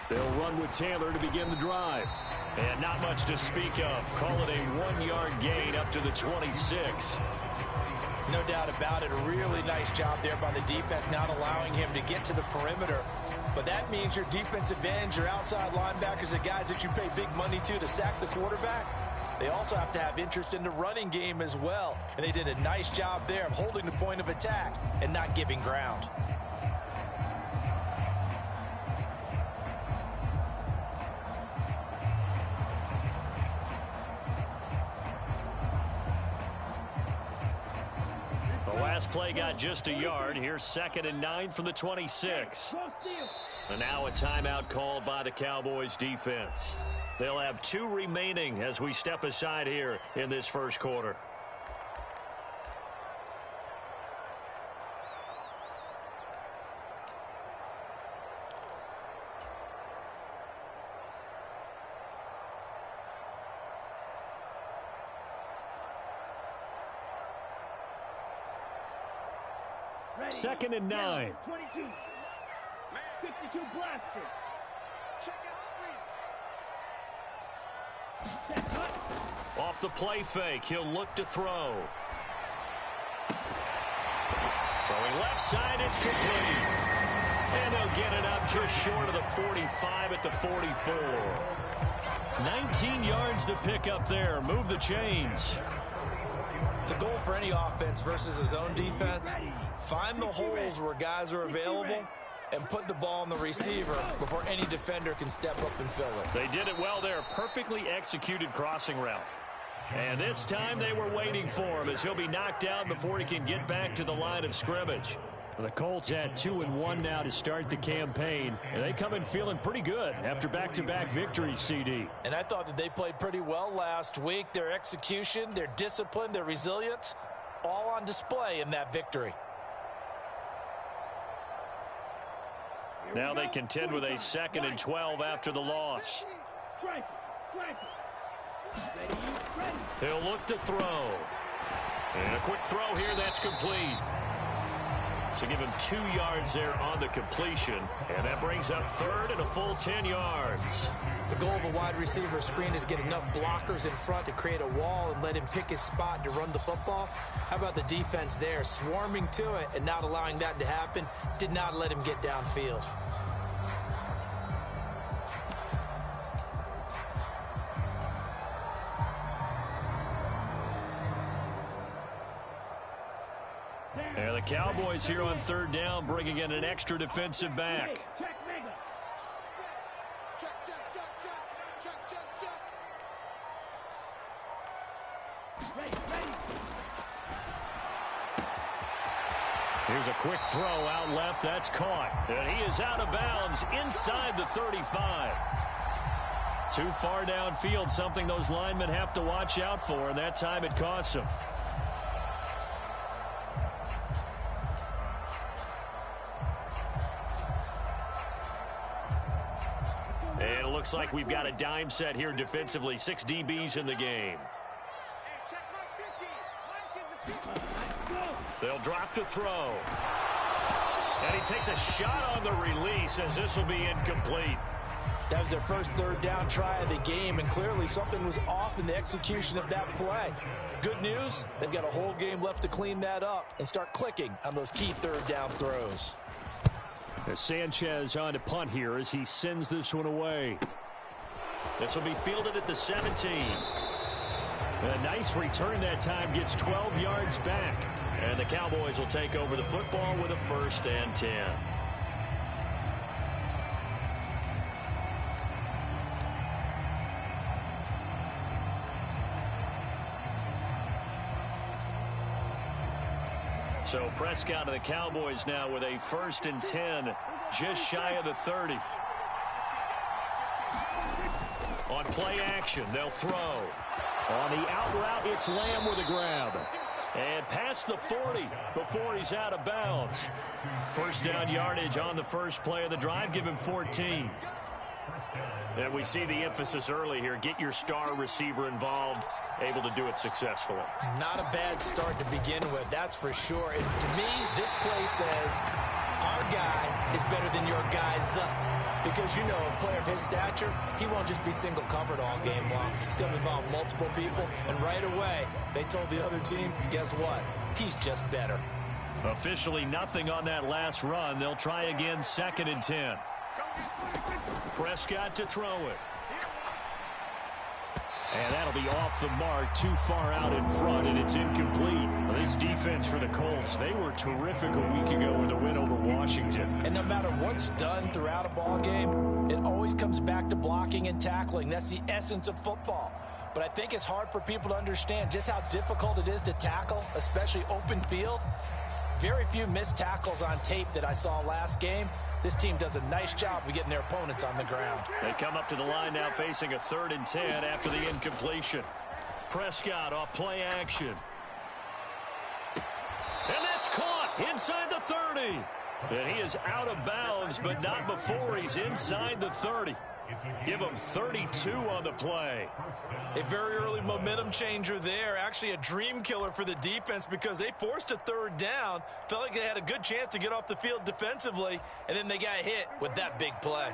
They'll run with Taylor to begin the drive. And not much to speak of. Call it a 1-yard gain up to the 26. No doubt about it. A really nice job there by the defense, not allowing him to get to the perimeter. But that means your defensive ends, your outside linebackers, the guys that you pay big money to sack the quarterback, they also have to have interest in the running game as well. And they did a nice job there of holding the point of attack and not giving ground. The last play got just a yard. Here's 2nd and 9 from the 26. And now a timeout called by the Cowboys defense. They'll have 2 remaining as we step aside here in this first quarter. Ready. 2nd and 9. 22. 52 blaster. Check it out. Off the play fake, he'll look to throw. Throwing left side, it's complete. And they'll get it up just short of the 45 at the 44. 19 yards to pick up there. Move the chains. The goal for any offense versus a zone defense, find the holes where guys are available and put the ball on the receiver before any defender can step up and fill it. They did it well there. Perfectly executed crossing route. And this time they were waiting for him as he'll be knocked down before he can get back to the line of scrimmage. The Colts at 2-1 now to start the campaign. And they come in feeling pretty good after back-to-back victories, CD. And I thought that they played pretty well last week. Their execution, their discipline, their resilience, all on display in that victory. Now they contend with a 2nd and 12 after the loss. He'll look to throw. And a quick throw here, that's complete. So give him 2 yards there on the completion. And that brings up 3rd and a full 10 yards. The goal of a wide receiver screen is get enough blockers in front to create a wall and let him pick his spot to run the football. How about the defense there, swarming to it and not allowing that to happen? Did not let him get downfield. And the Cowboys here on 3rd down, bringing in an extra defensive back. Here's a quick throw out left. That's caught. And he is out of bounds inside the 35. Too far downfield, something those linemen have to watch out for, and that time it costs them. And it looks like we've got a dime set here defensively. 6 DBs in the game. They'll drop to throw. And he takes a shot on the release as this will be incomplete. That was their first 3rd down try of the game, and clearly something was off in the execution of that play. Good news, they've got a whole game left to clean that up and start clicking on those key 3rd down throws. As Sanchez on to punt here as he sends this one away. This will be fielded at the 17. A nice return that time, gets 12 yards back. And the Cowboys will take over the football with a 1st and 10. So Prescott of the Cowboys now with a 1st and 10, just shy of the 30. On play action, they'll throw. On the out route, it's Lamb with a grab. And past the 40 before he's out of bounds. 1st down yardage on the first play of the drive, give him 14. And we see the emphasis early here. Get your star receiver involved, able to do it successfully. Not a bad start to begin with, that's for sure. And to me, this play says our guy is better than your guys. Because, you know, a player of his stature, he won't just be single covered all game long. It's going to involve multiple people, and right away, they told the other team, guess what? He's just better. Officially nothing on that last run. They'll try again, 2nd and 10. Prescott to throw it. And that'll be off the mark, too far out in front, and it's incomplete. This defense for the Colts, they were terrific a week ago in the win over Washington. And no matter what's done throughout a ball game, it always comes back to blocking and tackling. That's the essence of football. But I think it's hard for people to understand just how difficult it is to tackle, especially open field. Very few missed tackles on tape that I saw last game. This team does a nice job of getting their opponents on the ground. They come up to the line now facing a 3rd and 10 after the incompletion. Prescott off play action. And that's caught inside the 30. And he is out of bounds, but not before he's inside the 30. Give him 32 on the play. A very early momentum changer there. Actually a dream killer for the defense because they forced a 3rd down. Felt like they had a good chance to get off the field defensively, and then they got hit with that big play.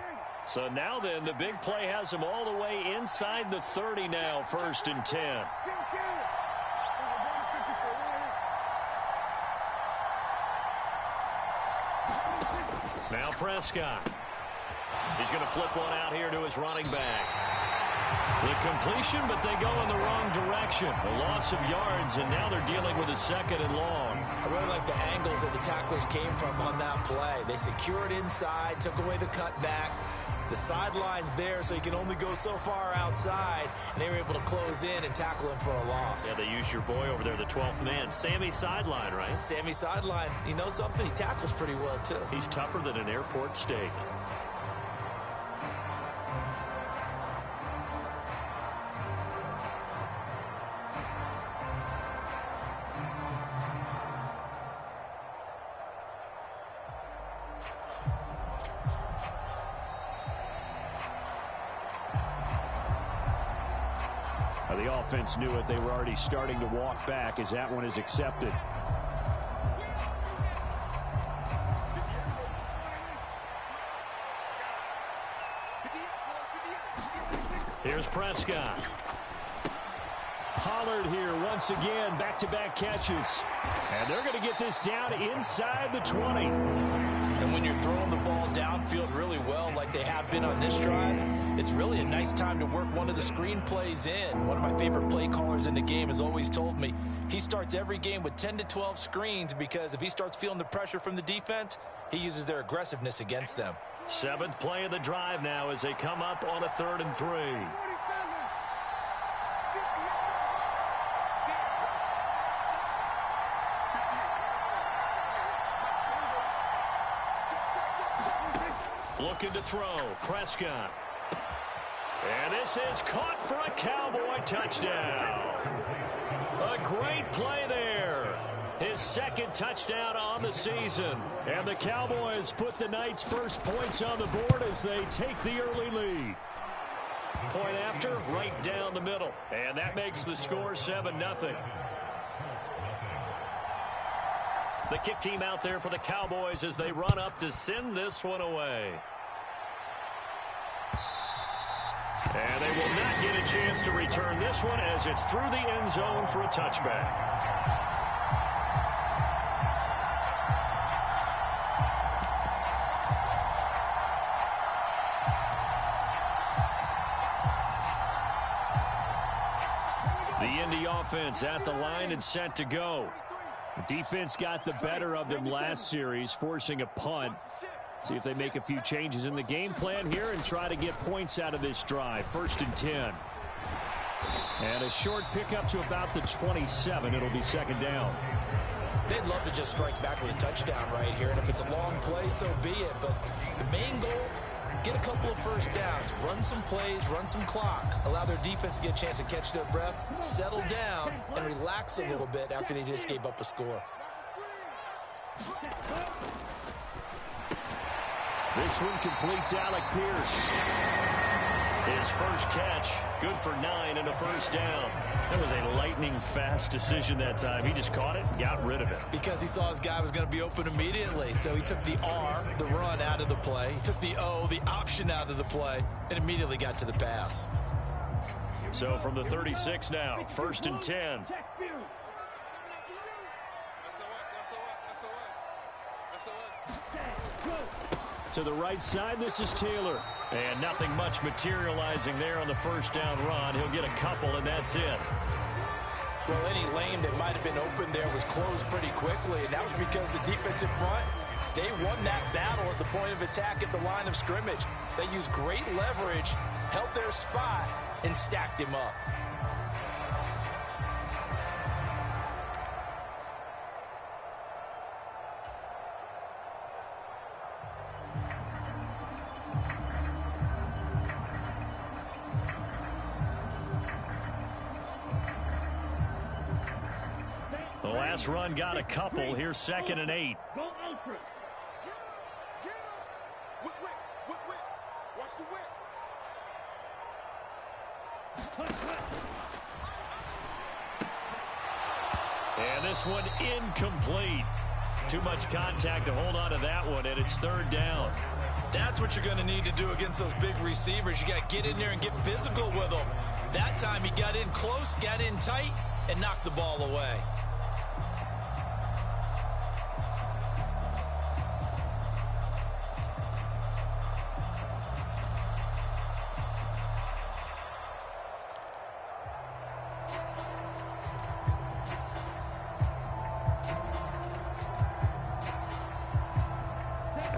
So now then, the big play has them all the way inside the 30 now, 1st and 10. Now Prescott. He's going to flip one out here to his running back. The completion, but they go in the wrong direction. A loss of yards, and now they're dealing with a 2nd and long. I really like the angles that the tacklers came from on that play. They secured inside, took away the cutback. The sideline's there, so you can only go so far outside, and they were able to close in and tackle him for a loss. Yeah, they used your boy over there, the 12th man. Sammy Sideline, right? Sammy Sideline. You know something? He tackles pretty well, too. He's tougher than an airport steak. The offense knew it. They were already starting to walk back as that one is accepted. Here's Prescott. Pollard here once again, back-to-back catches. And they're going to get this down inside the 20. And when you're throwing the ball downfield really well like they have been on this drive, it's really a nice time to work one of the screen plays in. One of my favorite play callers in the game has always told me he starts every game with 10 to 12 screens because if he starts feeling the pressure from the defense, he uses their aggressiveness against them. 7th play of the drive now as they come up on a 3rd and 3. Looking to throw. Prescott. And this is caught for a Cowboy touchdown. A great play there. His 2nd touchdown on the season. And the Cowboys put the night's first points on the board as they take the early lead. Point after, right down the middle. And that makes the score 7-0. The kick team out there for the Cowboys as they run up to send this one away. And they will not get a chance to return this one as it's through the end zone for a touchback. The Indy offense at the line and set to go. The defense got the better of them last series, forcing a punt. See if they make a few changes in the game plan here and try to get points out of this drive. 1st and 10. And a short pickup to about the 27. It'll be 2nd down. They'd love to just strike back with a touchdown right here, and if it's a long play, so be it. But the main goal, get a couple of first downs, run some plays, run some clock, allow their defense to get a chance to catch their breath, settle down, and relax a little bit after they just gave up a score. This one completes Alec Pierce. His first catch good for 9 and a first down. That was a lightning-fast decision that time. He just caught it and got rid of it. Because he saw his guy was going to be open immediately. So he took the R, the run, out of the play. He took the O, the option, out of the play, and immediately got to the pass. So from the 36 now, 1st and 10. To the right side, this is Taylor. And nothing much materializing there on the first down run. He'll get a couple, and that's it. Well, any lane that might have been open there was closed pretty quickly, and that was because the defensive front, they won that battle at the point of attack at the line of scrimmage. They used great leverage, held their spot, and stacked him up. The last run got a couple. Here's 2nd and 8. Go ultra. Watch the whip. And this one incomplete. Too much contact to hold on to that one, and it's 3rd down. That's what you're going to need to do against those big receivers. You got to get in there and get physical with them. That time he got in close, got in tight, and knocked the ball away.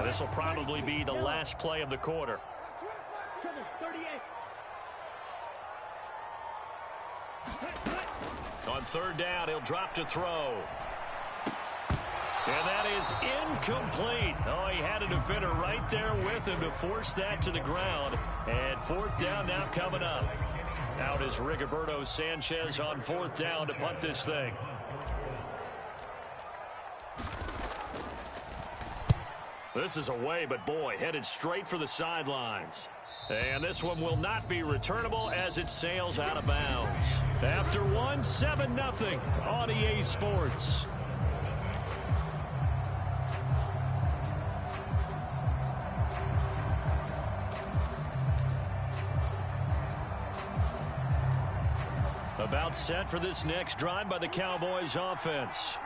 This will probably be the last play of the quarter. 38. On 3rd down, he'll drop to throw. And that is incomplete. Oh, he had a defender right there with him to force that to the ground. And 4th down now coming up. Out is Rigoberto Sanchez on 4th down to punt this thing. This is away, but boy, headed straight for the sidelines. And this one will not be returnable as it sails out of bounds. After one, 7-0 on EA Sports. About set for this next drive by the Cowboys offense.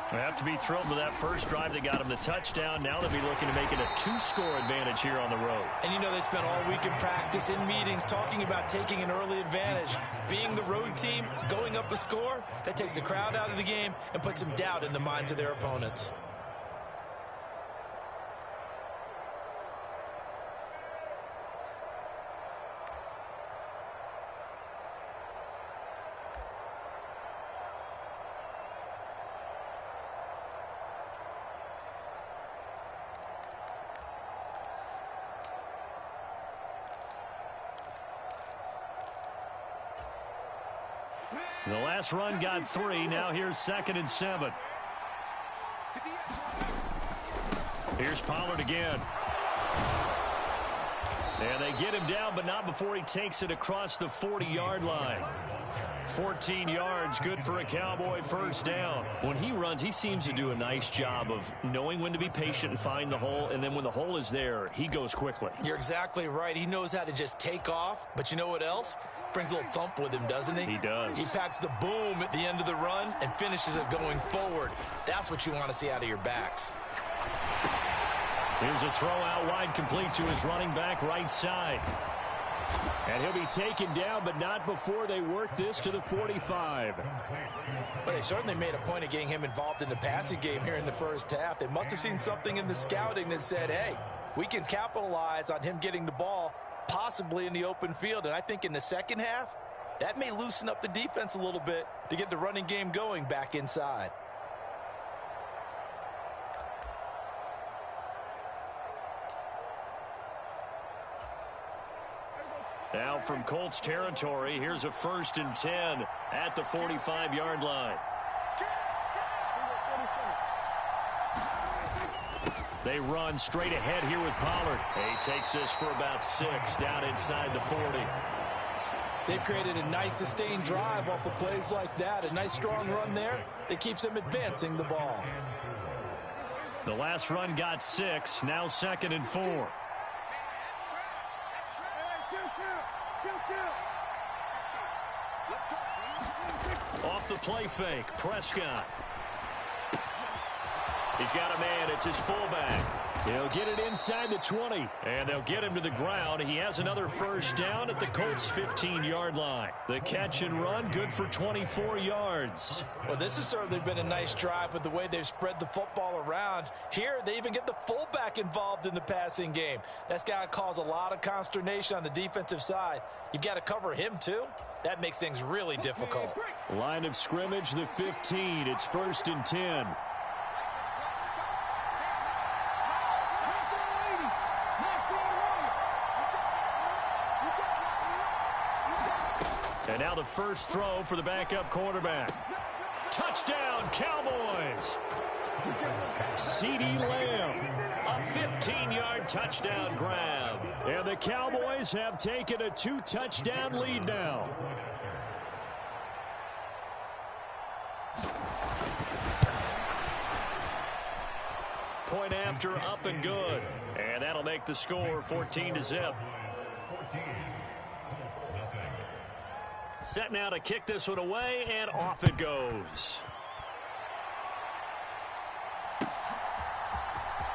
They have to be thrilled with that first drive that got them the touchdown. Now they'll be looking to make it a 2-score advantage here on the road. And you know they spent all week in practice, in meetings, talking about taking an early advantage. Being the road team, going up a score, that takes the crowd out of the game and puts some doubt in the minds of their opponents. The last run got 3. Now here's 2nd and 7. Here's Pollard again. And they get him down, but not before he takes it across the 40-yard line. 14 yards, good for a Cowboy first down. When he runs, he seems to do a nice job of knowing when to be patient and find the hole, and then when the hole is there, he goes quickly. You're exactly right. He knows how to just take off, but you know what else? Brings a little thump with him, doesn't he? He does. He packs the boom at the end of the run and finishes it going forward. That's what you want to see out of your backs. Here's a throw out wide, complete to his running back right side. And he'll be taken down, but not before they work this to the 45. But they certainly made a point of getting him involved in the passing game here in the first half. They must have seen something in the scouting that said, hey, we can capitalize on him getting the ball possibly in the open field. And I think in the second half, that may loosen up the defense a little bit to get the running game going back inside. Now from Colts territory, here's a 1st and 10 at the 45-yard line. They run straight ahead here with Pollard. He takes this for about 6 down inside the 40. They've created a nice sustained drive off of plays like that. A nice strong run there that keeps them advancing the ball. The last run got 6. Now 2nd and 4. Off the play fake, Prescott. He's got a man. It's his fullback. He'll get it inside the 20, and they'll get him to the ground. He has another first down at the Colts' 15-yard line. The catch and run, good for 24 yards. Well, this has certainly been a nice drive with the way they've spread the football around. Here, they even get the fullback involved in the passing game. That's got to cause a lot of consternation on the defensive side. You've got to cover him, too. That makes things really difficult. Line of scrimmage, the 15. It's 1st and 10. And now the first throw for the backup quarterback. Touchdown, Cowboys! CeeDee Lamb, a 15-yard touchdown grab. And the Cowboys have taken a 2-touchdown lead now. Point after, up and good. And that'll make the score 14-0. Set now to kick this one away, and off it goes.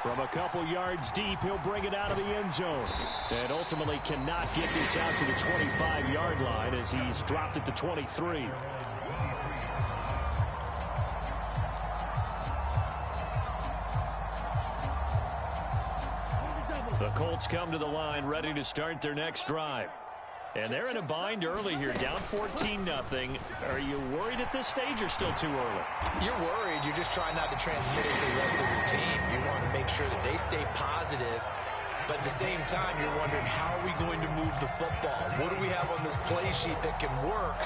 From a couple yards deep, he'll bring it out of the end zone. And ultimately cannot get this out to the 25-yard line as he's dropped it to 23. The Colts come to the line ready to start their next drive. And they're in a bind early here, down 14-0. Are you worried at this stage or still too early? You're worried. You're just trying not to transmit it to the rest of your team. You want to make sure that they stay positive. But at the same time, you're wondering, how are we going to move the football? What do we have on this play sheet that can work?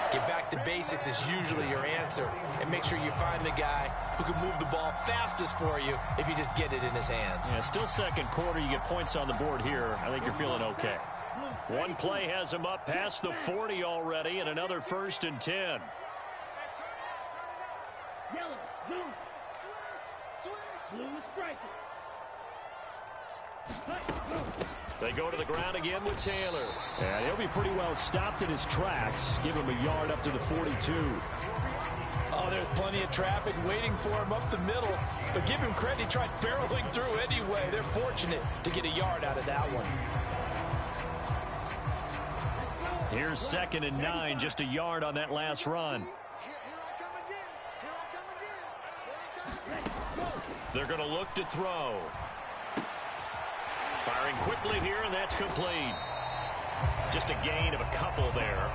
Get back to basics is usually your answer. And make sure you find the guy who can move the ball fastest for you if you just get it in his hands. Yeah, still second quarter. You get points on the board here. I think you're feeling okay. One play has him up past the 40 already, and another 1st and 10. Yellow, blue striker. They go to the ground again with Taylor. And he'll be pretty well stopped in his tracks. Give him a yard up to the 42. Oh, there's plenty of traffic waiting for him up the middle. But give him credit, he tried barreling through anyway. They're fortunate to get a yard out of that one. Here's 2nd and 9, just a yard on that last run. They're going to look to throw. Firing quickly here, and that's complete. Just a gain of a couple there.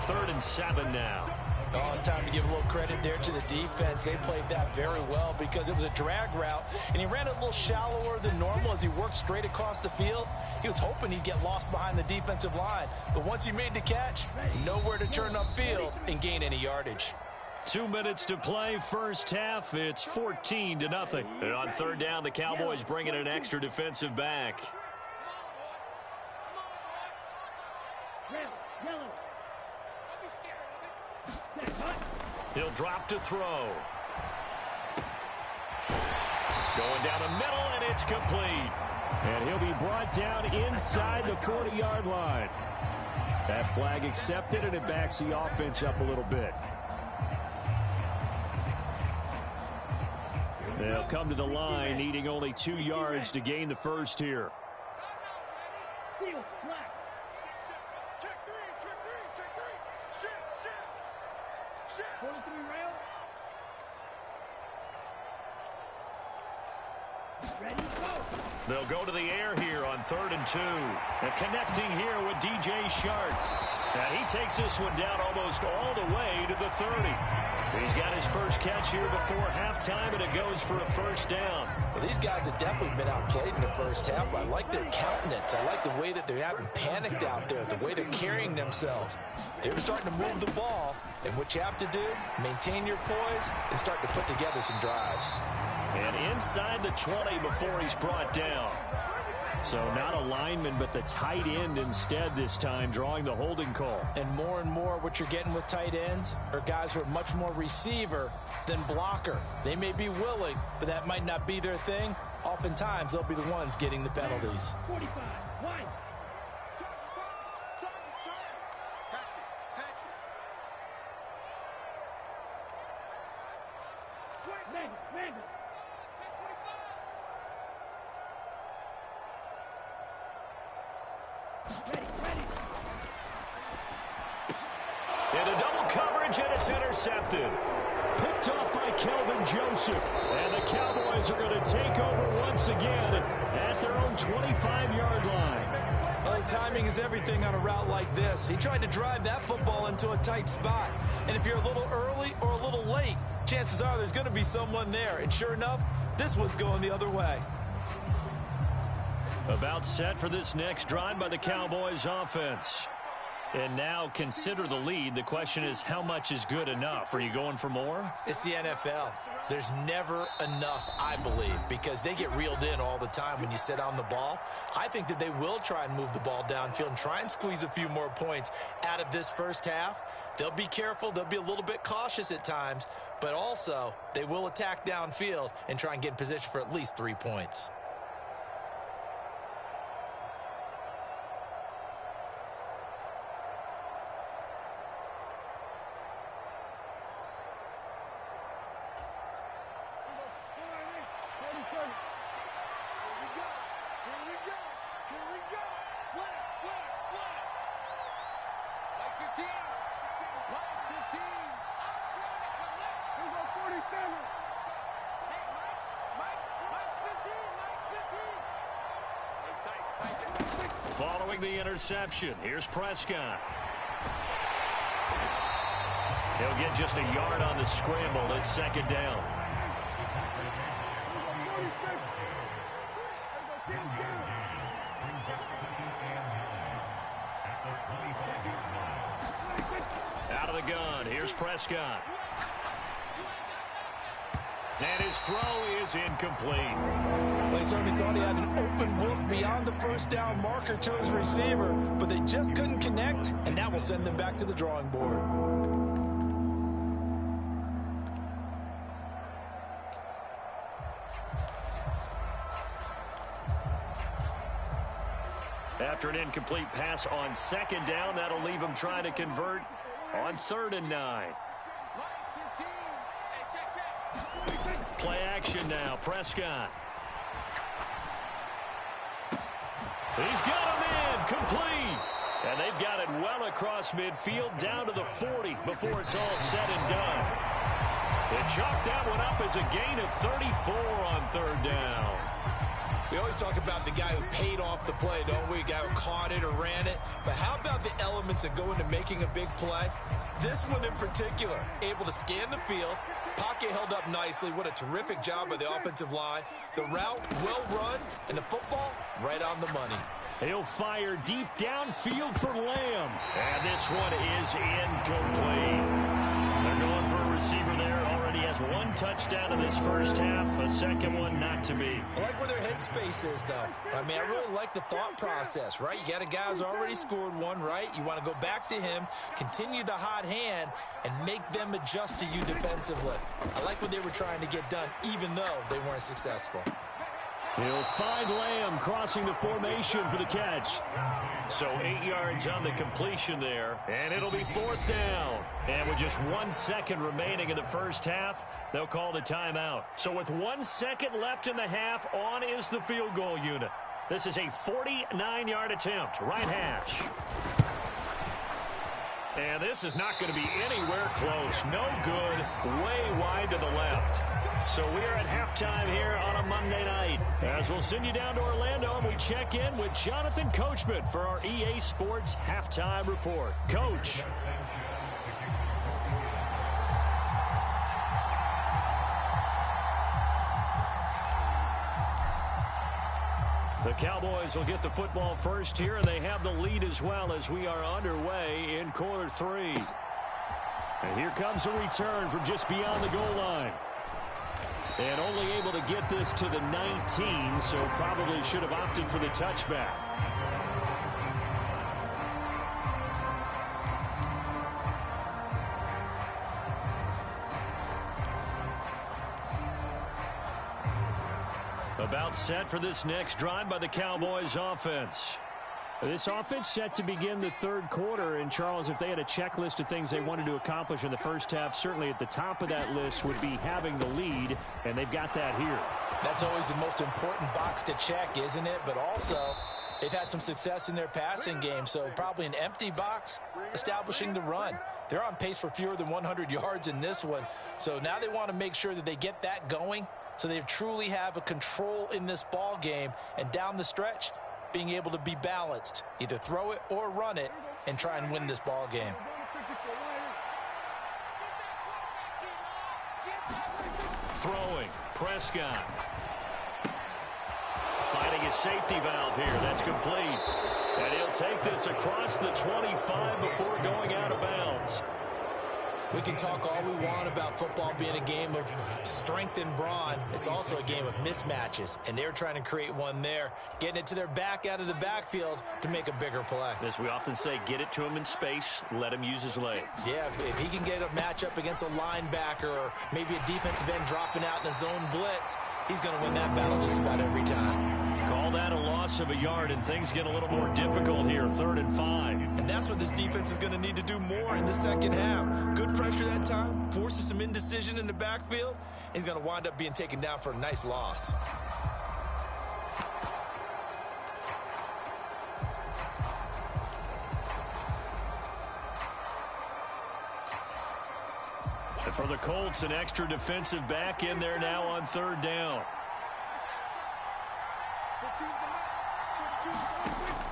3rd and 7 now. Oh, it's time to give a little credit there to the defense. They played that very well because it was a drag route, and he ran it a little shallower than normal as he worked straight across the field. He was hoping he'd get lost behind the defensive line, but once he made the catch, nowhere to turn upfield and gain any yardage. 2 minutes to play, first half. It's 14-0. And on 3rd down, the Cowboys bring in an extra defensive back. He'll drop to throw. Going down the middle, and it's complete. And he'll be brought down inside the 40-yard line. That flag accepted, and it backs the offense up a little bit. They'll come to the line, needing only 2 yards to gain the first here. They'll go to the air here on 3rd and 2. And connecting here with DJ Shark. Now he takes this one down almost all the way to the 30. He's got his first catch here before halftime, and it goes for a first down. Well, these guys have definitely been outplayed in the first half, but I like their countenance. I like the way that they haven't panicked out there, the way they're carrying themselves. They're starting to move the ball, and what you have to do, maintain your poise and start to put together some drives. And inside the 20 before he's brought down. So not a lineman, but the tight end instead this time, drawing the holding call. And more what you're getting with tight ends are guys who are much more receiver than blocker. They may be willing, but that might not be their thing. Oftentimes, they'll be the ones getting the penalties. 45, wide. Man. Ready. Into double coverage, and it's intercepted. Picked off by Kelvin Joseph. And the Cowboys are going to take over once again at their own 25-yard line. Well, timing is everything on a route like this. He tried to drive that football into a tight spot. And if you're a little early or a little late, chances are there's going to be someone there. And sure enough, this one's going the other way. About set for this next drive by the Cowboys offense. And now consider the lead. The question is, how much is good enough? Are you going for more? It's the NFL. There's never enough, I believe, because they get reeled in all the time when you sit on the ball. I think that they will try and move the ball downfield and try and squeeze a few more points out of this first half. They'll be careful. They'll be a little bit cautious at times, but also they will attack downfield and try and get in position for at least 3 points. Following the interception, here's Prescott. He'll get just a yard on the scramble. It's second down. Out of the gun, here's Prescott. And his throw is incomplete. Well, he certainly thought he had an open look beyond the first down marker to his receiver, but they just couldn't connect, and that will send them back to the drawing board. After an incomplete pass on second down, that'll leave him trying to convert on 3rd and 9. Play action now, Prescott. He's got him in, complete. And they've got it well across midfield, down to the 40 before it's all said and done. They chalked that one up as a gain of 34 on 3rd down. We always talk about the guy who paid off the play, don't we? A guy who caught it or ran it. But how about the elements that go into making a big play? This one in particular, able to scan the field, pocket held up nicely. What a terrific job by the offensive line. The route well run, and the football right on the money. He'll fire deep downfield for Lamb. And this one is incomplete. They're going for a receiver there. Already has 1 touchdown in this first half. A second one not to be. I like where their headspace is, though. I mean, I really like the thought process, right? You got a guy who's already scored one, right? You want to go back to him, continue the hot hand, and make them adjust to you defensively. I like what they were trying to get done, even though they weren't successful. He'll find Lamb crossing the formation for the catch. So 8 yards on the completion there, and it'll be 4th down. And with just 1 second remaining in the first half, they'll call the timeout. So with 1 second left in the half, on is the field goal unit. This is a 49-yard attempt, right hash. And this is not going to be anywhere close. No good, way wide to the left. So we are at halftime here on a Monday night. As we'll send you down to Orlando, and we check in with Jonathan Coachman for our EA Sports Halftime Report. Coach. The Cowboys will get the football first here, and they have the lead as well as we are underway in quarter 3. And here comes a return from just beyond the goal line. And only able to get this to the 19, so probably should have opted for the touchback. About set for this next drive by the Cowboys offense. This offense set to begin the third quarter. And, Charles, if they had a checklist of things they wanted to accomplish in the first half, certainly at the top of that list would be having the lead, and they've got that here. That's always the most important box to check, isn't it? But also, they've had some success in their passing game, so probably an empty box establishing the run. They're on pace for fewer than 100 yards in this one, so now they want to make sure that they get that going so they truly have a control in this ball game, and down the stretch, being able to be balanced, either throw it or run it, and try and win this ball game. Throwing, Prescott. Finding a safety valve here. That's complete. And he'll take this across the 25 before going out of bounds. We can talk all we want about football being a game of strength and brawn. It's also a game of mismatches, and they're trying to create one there, getting it to their back out of the backfield to make a bigger play. As we often say, get it to him in space, let him use his leg. Yeah, if he can get a matchup against a linebacker or maybe a defensive end dropping out in a zone blitz, he's going to win that battle just about every time. Call that a loss of a yard, and things get a little more difficult here, 3rd and 5. And that's what this defense is going to need to do more in the second half. Good pressure that time, forces some indecision in the backfield. He's going to wind up being taken down for a nice loss. And for the Colts, an extra defensive back in there now on 3rd down.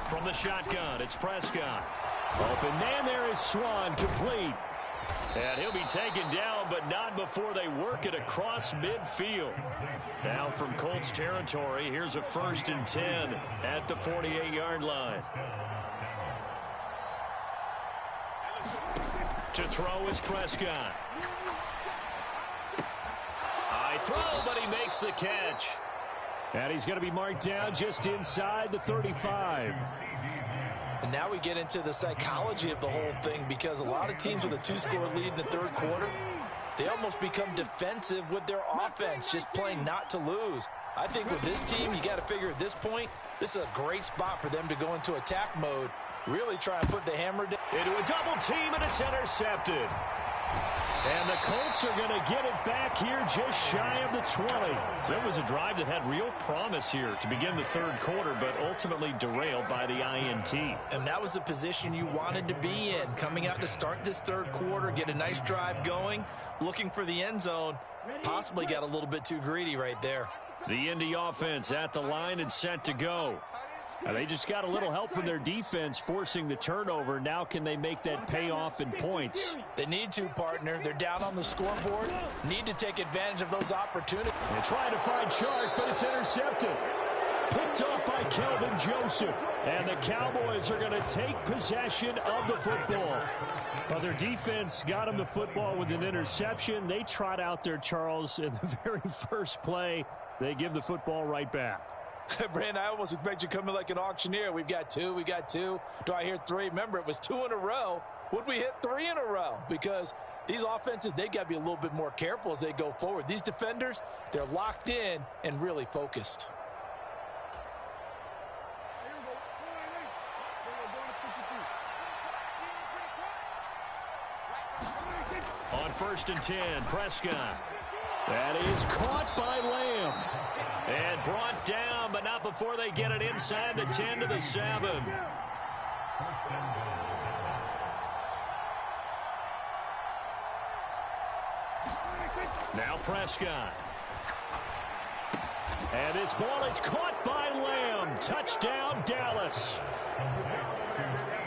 From the shotgun, it's Prescott. Open man there is Swan, complete. And he'll be taken down, but not before they work it across midfield. Now from Colts territory, here's a 1st and 10 at the 48-yard line. To throw is Prescott. High throw, but he makes the catch. And he's going to be marked down just inside the 35. And now we get into the psychology of the whole thing, because a lot of teams with a 2-score lead in the third quarter, they almost become defensive with their offense, just playing not to lose. I think with this team, you got to figure at this point, this is a great spot for them to go into attack mode, really try and put the hammer down. Into a double team, and it's intercepted. And the Colts are going to get it back here just shy of the 20. So it was a drive that had real promise here to begin the third quarter, but ultimately derailed by the INT. And that was the position you wanted to be in, coming out to start this third quarter, get a nice drive going, looking for the end zone. Possibly got a little bit too greedy right there. The Indy offense at the line and set to go. Now they just got a little help from their defense forcing the turnover. Now can they make that pay off in points? They need to, partner. They're down on the scoreboard. Need to take advantage of those opportunities. They're trying to find Chark, but it's intercepted. Picked off by Kelvin Joseph. And the Cowboys are going to take possession of the football. Well, their defense got them the football with an interception. They trot out there, Charles, in the very first play. They give the football right back. Brandon, I almost expect you coming like an auctioneer. We've got two. Do I hear three? Remember, it was 2 in a row. Would we hit 3 in a row? Because these offenses, they got to be a little bit more careful as they go forward. These defenders, they're locked in and really focused. On 1st and 10, Prescott. That is caught by Lamb. And brought down, but not before they get it inside the 10 to the 7. Now Prescott. And this ball is caught by Lamb. Touchdown, Dallas.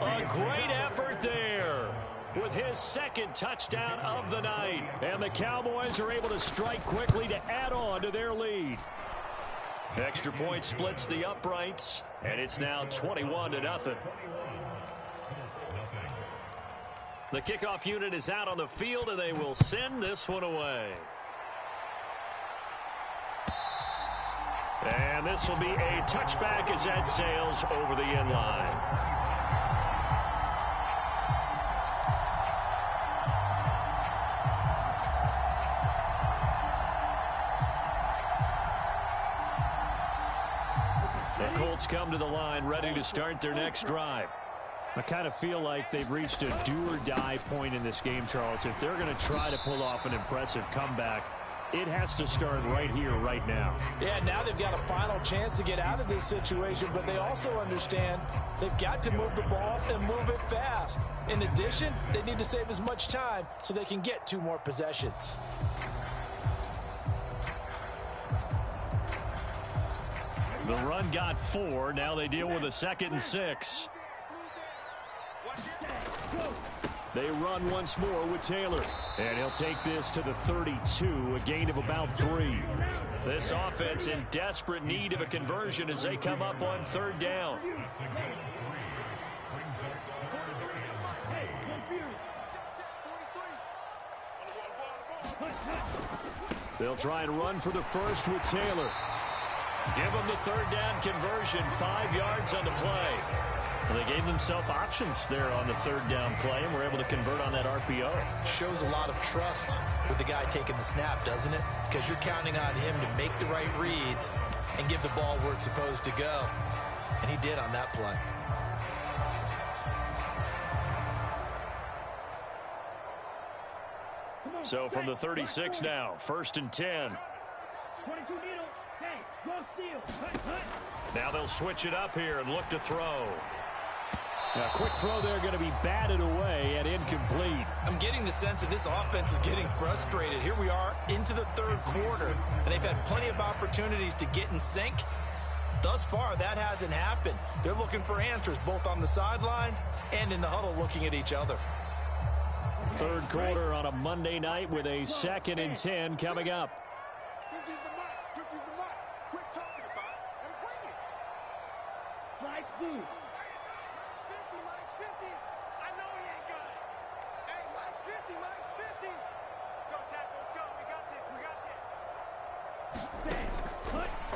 A great effort there with his 2nd touchdown of the night. And the Cowboys are able to strike quickly to add on to their lead. Extra point splits the uprights, and it's now 21-0. The kickoff unit is out on the field, and they will send this one away. And this will be a touchback as that sails over the end line. The Colts come to the line ready to start their next drive. I kind of feel like they've reached a do-or-die point in this game, Charles. If they're going to try to pull off an impressive comeback, it has to start right here, right now. Yeah, now they've got a final chance to get out of this situation, but they also understand they've got to move the ball and move it fast. In addition, they need to save as much time so they can get 2 more possessions. The run got 4. Now they deal with a 2nd and 6. They run once more with Taylor. And he'll take this to the 32, a gain of about 3. This offense in desperate need of a conversion as they come up on 3rd down. They'll try and run for the first with Taylor. Give them the 3rd down conversion, 5 yards on the play. Well, they gave themselves options there on the 3rd down play and were able to convert on that RPO. Shows a lot of trust with the guy taking the snap, doesn't it? Because you're counting on him to make the right reads and give the ball where it's supposed to go. And he did on that play. So from the 36 now, 1st and 10. 22 needle. Hey, go steal. Now they'll switch it up here and look to throw. Now, quick throw there going to be batted away and incomplete. I'm getting the sense that this offense is getting frustrated. Here we are into the 3rd quarter, and they've had plenty of opportunities to get in sync. Thus far, that hasn't happened. They're looking for answers both on the sidelines and in the huddle looking at each other. 3rd quarter on a Monday night with a 2nd and 10 coming up. 50's the mark. 50's the mark. Quit talking about it and bring it. Flight through. Mike's 50. I know he ain't got it. Hey, Mike's 50. Mike's 50. Let's go, tackle. Let's go. We got this. We got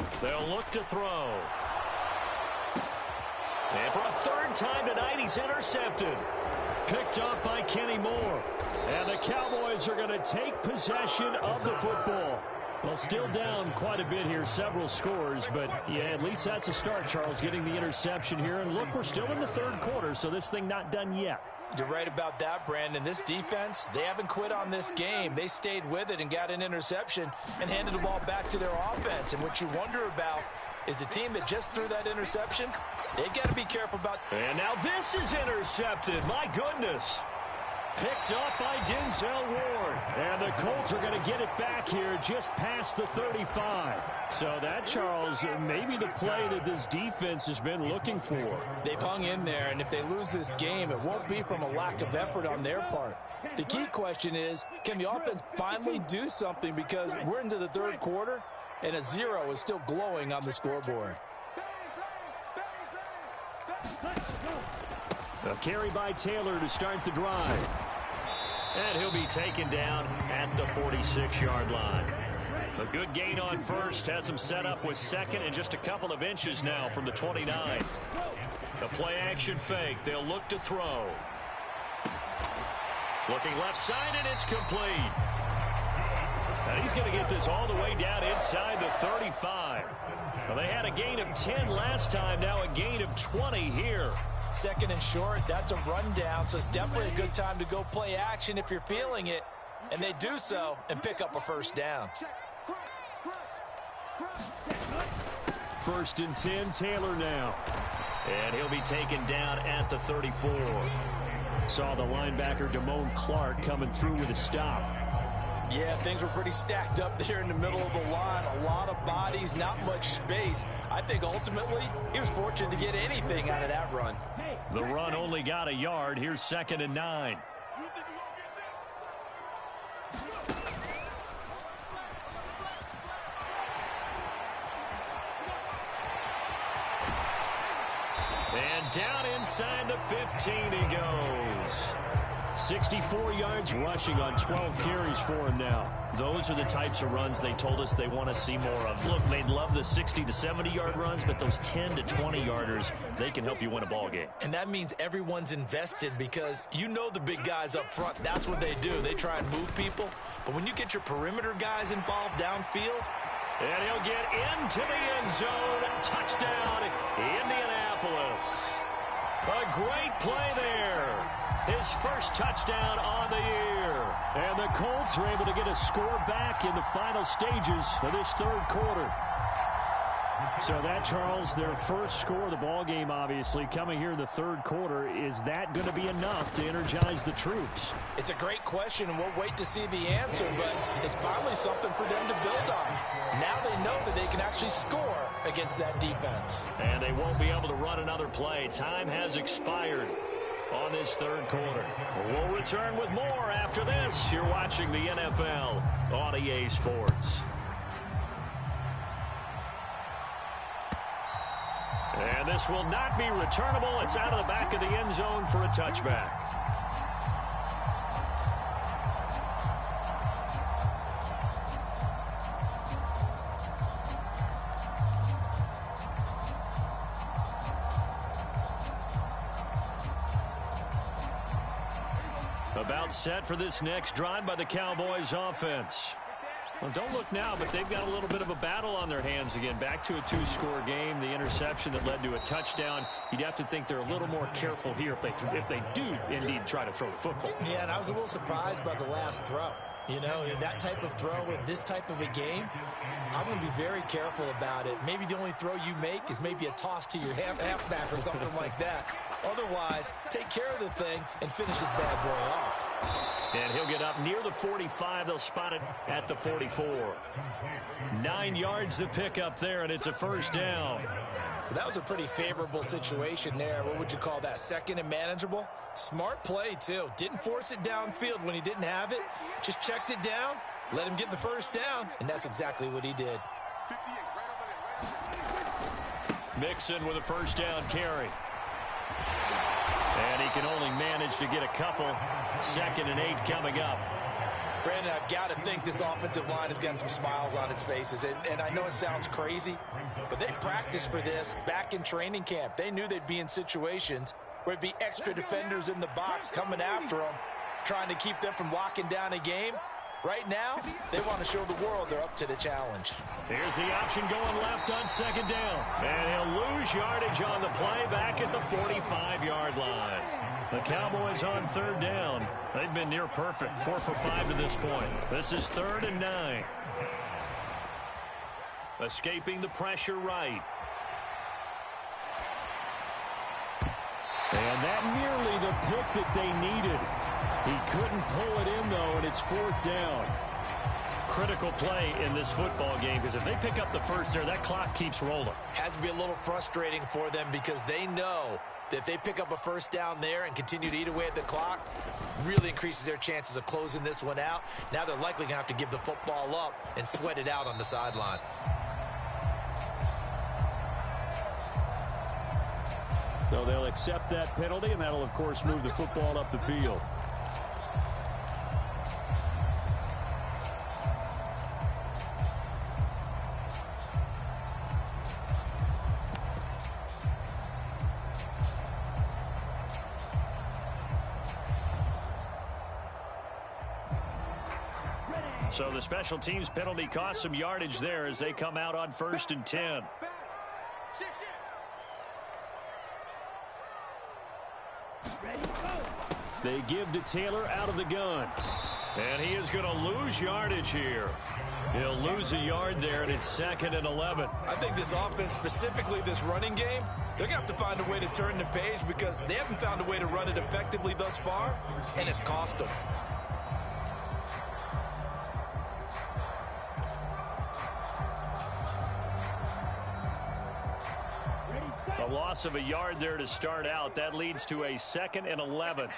this. They'll look to throw. And for a 3rd time tonight, he's intercepted. Picked off by Kenny Moore. And the Cowboys are going to take possession of the football. Well, still down quite a bit here, several scores, but yeah, at least that's a start, Charles, getting the interception here. And look, we're still in the 3rd quarter, so this thing not done yet. You're right about that, Brandon. This defense, they haven't quit on this game. They stayed with it and got an interception and handed the ball back to their offense. And what you wonder about is the team that just threw that interception, they've got to be careful about. And now this is intercepted. My goodness. Picked up by Denzel Ward. And the Colts are going to get it back here just past the 35. So that, Charles, maybe the play that this defense has been looking for. They've hung in there, and if they lose this game, it won't be from a lack of effort on their part. The key question is, can the offense finally do something, because we're into the 3rd quarter, and a 0 is still glowing on the scoreboard. A carry by Taylor to start the drive. And he'll be taken down at the 46-yard line. A good gain on 1st, has him set up with 2nd and just a couple of inches now from the 29. The play action fake. They'll look to throw. Looking left side, and it's complete. And he's going to get this all the way down inside the 35. Well, they had a gain of 10 last time, now a gain of 20 here. 2nd and short, that's a rundown, so it's definitely a good time to go play action if you're feeling it. And they do so and pick up a 1st down. 1st and 10, Taylor now. And he'll be taken down at the 34. Saw the linebacker Damone Clark coming through with a stop. Yeah, things were pretty stacked up there in the middle of the line. A lot of bodies, not much space. I think ultimately he was fortunate to get anything out of that run. The run only got a yard. Here's 2nd and 9. And down inside the 15 he goes. 64 yards rushing on 12 carries for him now. Those are the types of runs they told us they want to see more of. Look, they'd love the 60 to 70-yard runs, but those 10 to 20-yarders, they can help you win a ball game. And that means everyone's invested because you know the big guys up front. That's what they do. They try and move people. But when you get your perimeter guys involved downfield, and he'll get into the end zone. Touchdown, Indianapolis. A great play there. His first touchdown on the year. And the Colts are able to get a score back in the final stages of this third quarter. So that, Charles, their first score of the ball game, obviously, coming here in the third quarter. Is that going to be enough to energize the troops? It's a great question, and we'll wait to see the answer, but it's finally something for them to build on. Now they know that they can actually score against that defense. And they won't be able to run another play. Time has expired on this third quarter. We'll return with more after this. You're watching the NFL on EA Sports. And this will not be returnable. It's out of the back of the end zone for a touchback. About set for this next drive by the Cowboys offense. Well, don't look now, but they've got a little bit of a battle on their hands again. Back to a two-score game. The interception that led to a touchdown. You'd have to think they're a little more careful here if they do indeed try to throw the football. Yeah, and I was a little surprised by the last throw. You know, that type of throw with this type of a game, I'm going to be very careful about it. Maybe the only throw you make is maybe a toss to your halfback or something like that. Otherwise, take care of the thing and finish this bad boy off. And he'll get up near the 45. They'll spot it at the 44. 9 yards to pick up there, and it's a first down. That was a pretty favorable situation there. What would you call that? Second and manageable? Smart play, too. Didn't force it downfield when he didn't have it. Just checked it down, let him get the first down, and that's exactly what he did. Mixon with a first down carry. And he can only manage to get a couple. 2nd and 8 coming up. Brandon, I've got to think this offensive line has got some smiles on its faces. And I know it sounds crazy, but they practiced for this back in training camp. They knew they'd be in situations where it'd be extra defenders in the box coming after them, trying to keep them from locking down a game. Right now, they want to show the world they're up to the challenge. Here's the option going left on 2nd down. And he'll lose yardage on the play back at the 45-yard line. The Cowboys on 3rd down. They've been near perfect, 4 for 5 to this point. This is 3rd and 9. Escaping the pressure right. And that nearly the pick that they needed. He couldn't pull it in, though, and it's 4th down. Critical play in this football game, because if they pick up the first there, that clock keeps rolling. Has to be a little frustrating for them because they know that if they pick up a first down there and continue to eat away at the clock, really increases their chances of closing this one out. Now they're likely going to have to give the football up and sweat it out on the sideline. So they'll accept that penalty, and that'll, of course, move the football up the field. So the special teams penalty cost some yardage there as they come out on 1st and 10. They give to Taylor out of the gun. And he is going to lose yardage here. He'll lose a yard there, and it's 2nd and 11. I think this offense, specifically this running game, they're going to have to find a way to turn the page because they haven't found a way to run it effectively thus far, and it's cost them. A loss of a yard there to start out. That leads to a 2nd and 11.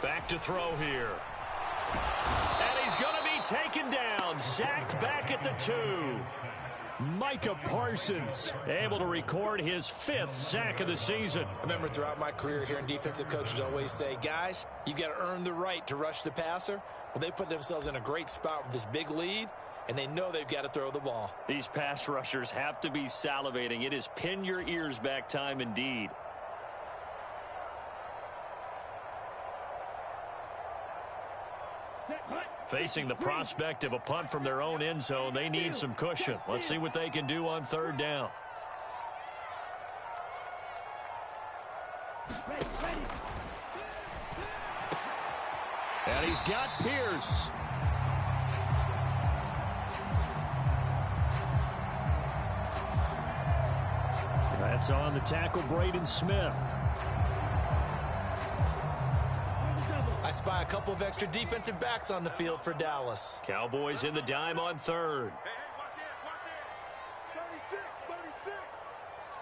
Back to throw here. And he's going to be taken down. Sacked back at the 2. Micah Parsons able to record his 5th sack of the season. I remember throughout my career hearing defensive coaches always say, guys, you got to earn the right to rush the passer. Well, they put themselves in a great spot with this big lead, and they know they've got to throw the ball. These pass rushers have to be salivating. It is pin your ears back time indeed. Facing the prospect of a punt from their own end zone, they need some cushion. Let's see what they can do on 3rd down. And he's got Pierce. That's on the tackle, Braden Smith. I spy a couple of extra defensive backs on the field for Dallas. Cowboys in the dime on 3rd. Hey, watch it. 36.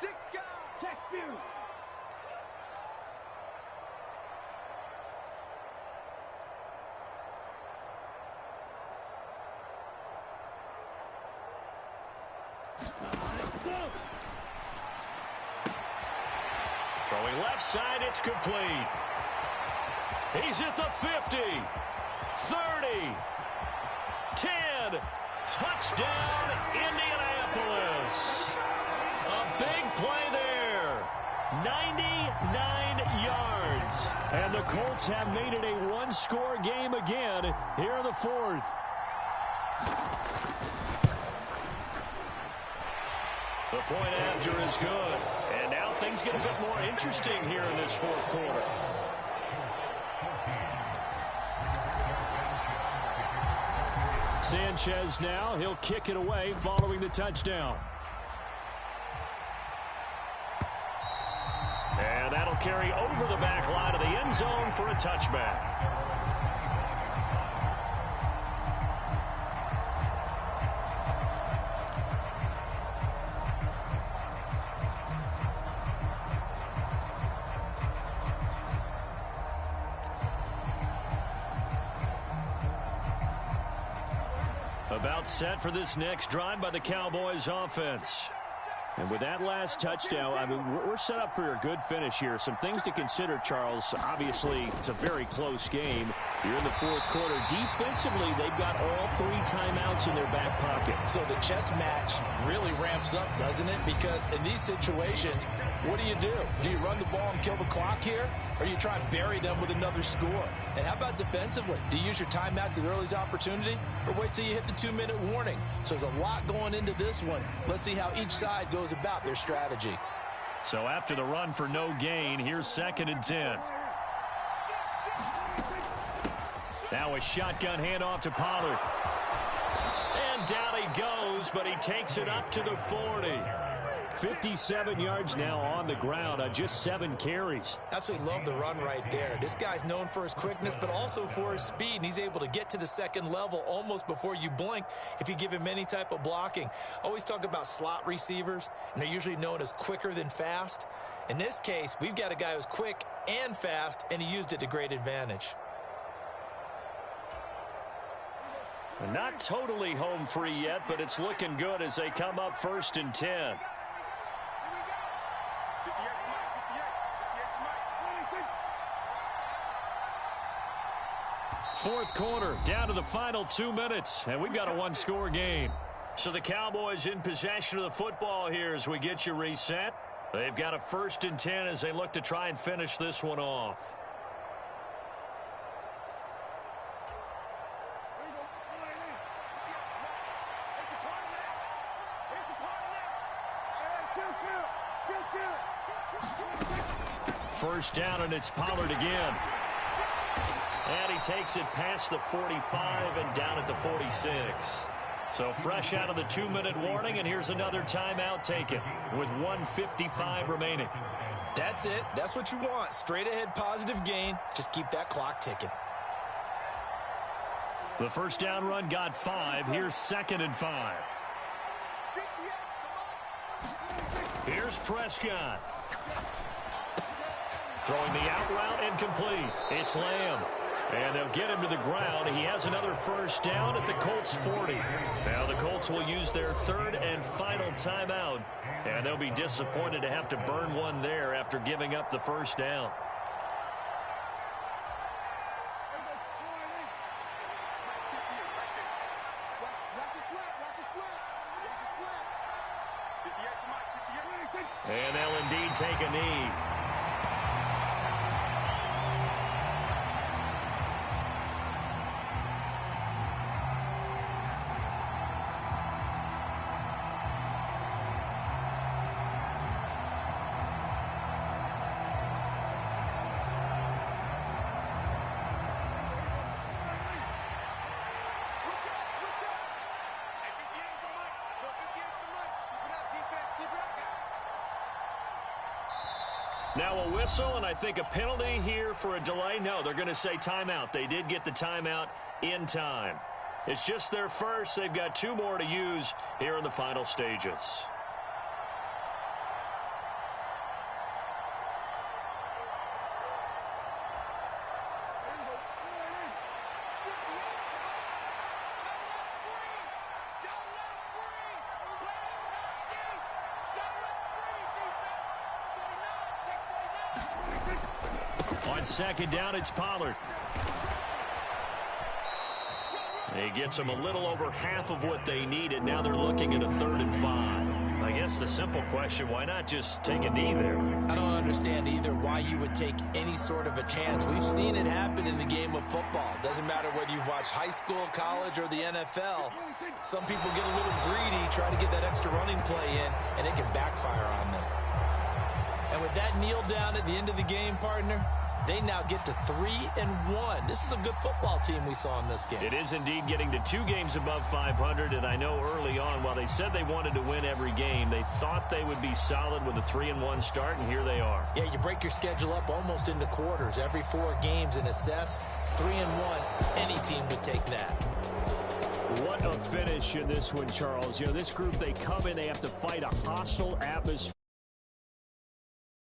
6 guys. Check you. Throwing left side, it's complete. He's at the 50, 30, 10, touchdown Indianapolis. A big play there, 99 yards. And the Colts have made it a one-score game again here in the 4th. The point after is good. And now things get a bit more interesting here in this 4th quarter. Sanchez now, he'll kick it away following the touchdown. And that'll carry over the back line of the end zone for a touchback. About set for this next drive by the Cowboys offense. And with that last touchdown, I mean, we're set up for a good finish here. Some things to consider, Charles. Obviously, it's a very close game. You're in the 4th quarter. Defensively, they've got all 3 timeouts in their back pocket. So the chess match really ramps up, doesn't it? Because in these situations, what do? Do you run the ball and kill the clock here? Or do you try and bury them with another score? And how about defensively? Do you use your timeouts at earliest opportunity? Or wait till you hit the 2-minute warning? So there's a lot going into this one. Let's see how each side goes about their strategy. So after the run for no gain, here's 2nd and 10. Now a shotgun handoff to Pollard. And down he goes, but he takes it up to the 40. 57 yards now on the ground on just 7 carries. Absolutely love the run right there. This guy's known for his quickness, but also for his speed. And he's able to get to the 2nd level almost before you blink if you give him any type of blocking. Always talk about slot receivers, and they're usually known as quicker than fast. In this case, we've got a guy who's quick and fast, and he used it to great advantage. Not totally home free yet, but it's looking good as they come up 1st and 10. Fourth quarter, down to the final 2 minutes, and we've got a one-score game. So the Cowboys in possession of the football here as we get you reset. They've got a 1st and 10 as they look to try and finish this one off. First down, and it's Pollard again. And he takes it past the 45 and down at the 46. So fresh out of the 2-minute warning, and here's another timeout taken with 1:55 remaining. That's it. That's what you want. Straight ahead positive gain. Just keep that clock ticking. The first down run got 5. Here's 2nd and 5. Here's Prescott. Throwing the out route and complete. It's Lamb. And they'll get him to the ground. He has another first down at the Colts 40. Now the Colts will use their third and final timeout. And they'll be disappointed to have to burn one there after giving up the first down. And they'll indeed take a knee. Now a whistle, and I think a penalty here for a delay. No, they're going to say timeout. They did get the timeout in time. It's just their first. They've got 2 more to use here in the final stages. On second down, it's Pollard. He gets them a little over half of what they needed. Now they're looking at a 3rd and 5. I guess the simple question, why not just take a knee there? I don't understand either why you would take any sort of a chance. We've seen it happen in the game of football. Doesn't matter whether you've watched high school, college, or the NFL. Some people get a little greedy, try to get that extra running play in, and it can backfire on them. And with that kneel down at the end of the game, partner, they now get to 3-1. This is a good football team we saw in this game. It is indeed getting to 2 games above 500, and I know early on, while they said they wanted to win every game, they thought they would be solid with a 3-1 start, and here they are. Yeah, you break your schedule up almost into quarters, every 4 games, and assess 3-1. Any team would take that. What a finish in this one, Charles. You know, this group, they come in, they have to fight a hostile atmosphere.